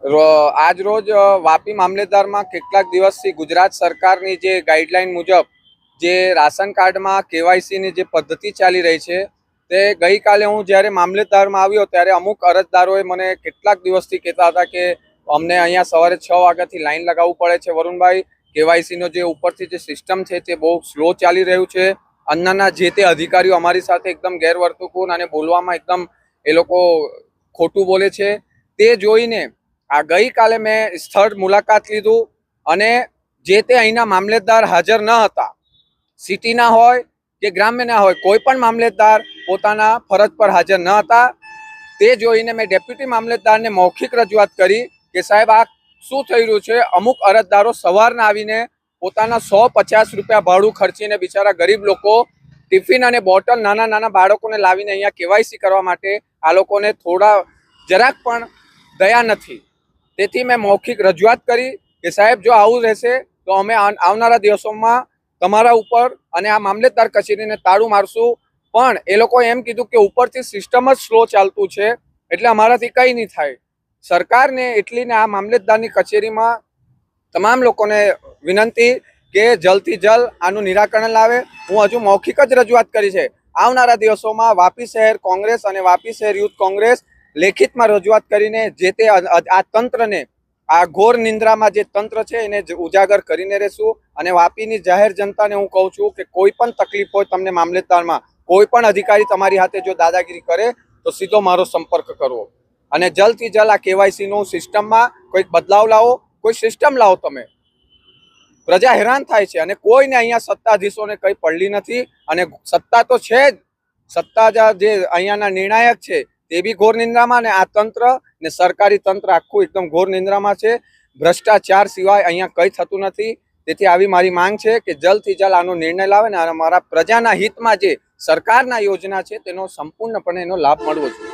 આજ રોજ વાપી મામલેદારમાં કેટલાક દિવસથી ગુજરાત સરકારની જે ગાઈડલાઈન મુજબ જે રાશન કાર્ડમાં કેવાયસીની જે પદ્ધતિ ચાલી રહી છે તે ગઈકાલે હું જ્યારે મામલેદારમાં આવ્યો ત્યારે અમુક અરજદારોએ મને કેટલાક દિવસથી કહેતા હતા કે અમને અહીંયા સવારે 6 વાગ્યાથી લાઈન લગાવવું પડે છે વરુણભાઈ, કેવાયસીનો જે ઉપરથી જે સિસ્ટમ છે તે બહુ સ્લો ચાલી રહ્યું છે. અન્નના જે તે અધિકારીઓ અમારી સાથે એકદમ ગેરવર્તણૂક અને બોલવામાં એકદમ એ લોકો ખોટું બોલે છે. તે જોઈને આ ગઈકાલે મેં સ્થળ મુલાકાત લીધું અને જે તે અહીંના મામલેદાર હાજર ન હતા. સિટીના હોય કે ગ્રામ્યના હોય, કોઈ પણ મામલેદાર પોતાના ફરજ પર હાજર ન હતા. તે જોઈને મેં ડેપ્યુટી મામલેદારને મૌખિક રજૂઆત કરી કે સાહેબ આ શું થઈ રહ્યું છે. અમુક અરજદારો સવારના આવીને પોતાના 150 રૂપિયા ભાડું ખર્ચીને બિચારા ગરીબ લોકો ટિફિન અને બોટલ નાના નાના બાળકોને લાવીને અહીંયા કેવાયસી કરવા માટે આ લોકોને થોડા જરાક પણ દયા નથી. તેથી મેં મૌખિક રજૂઆત કરી કે સાહેબ જો આવું રહેશે તો અમે આવનારા દિવસોમાં તમારા ઉપર અને આ મામલેદાર કચેરીને તાળું મારશું. પણ એ લોકોએ એમ કીધું કે ઉપરથી સિસ્ટમ જ સ્લો ચાલતું છે એટલે અમારાથી કંઈ નહીં થાય. સરકારને એટલી ને આ મામલેદારની કચેરીમાં તમામ લોકોને વિનંતી કે જલ્દથી જલ્દ આનું નિરાકરણ લાવે. હું હજુ મૌખિક જ રજૂઆત કરી છે. આવનારા દિવસોમાં વાપી શહેર કોંગ્રેસ અને વાપી શહેર યુથ કોંગ્રેસ લેખિતમાં રજૂઆત કરીને જે તે આ તંત્રને, આ ઘોર નિંદ્રામાં જે તંત્ર છે એને ઉજાગર કરીને રહેશું. અને વાપીની જાહેર જનતાને હું કહું છું કે કોઈ પણ તકલીફ હોય તમને મામલેદારમાં, કોઈ પણ અધિકારી તમારી હાથે જો દાદાગીરી કરે તો સીધો મારો સંપર્ક કરવો અને જલ્દથી જલ્દ આ કેવાયસીનું સિસ્ટમમાં કોઈક બદલાવ લાવો, કોઈ સિસ્ટમ લાવો. તમે પ્રજા હેરાન થાય છે અને કોઈને અહીંયા સત્તાધીશોને કંઈ પડલી નથી. અને સત્તા તો છે જ, સત્તા જે અહીંયાના નિર્ણાયક છે તે બી ઘોર નિંદ્રામાં અને આ તંત્ર ને સરકારી તંત્ર આખું એકદમ ઘોર નિંદ્રામાં છે. ભ્રષ્ટાચાર સિવાય અહીંયા કંઈ થતું નથી. તેથી આવી મારી માંગ છે કે જલ્દથી જલ્દ આનો નિર્ણય લાવે ને અમારા પ્રજાના હિતમાં જે સરકારના યોજના છે તેનો સંપૂર્ણપણે એનો લાભ મળવો જોઈએ.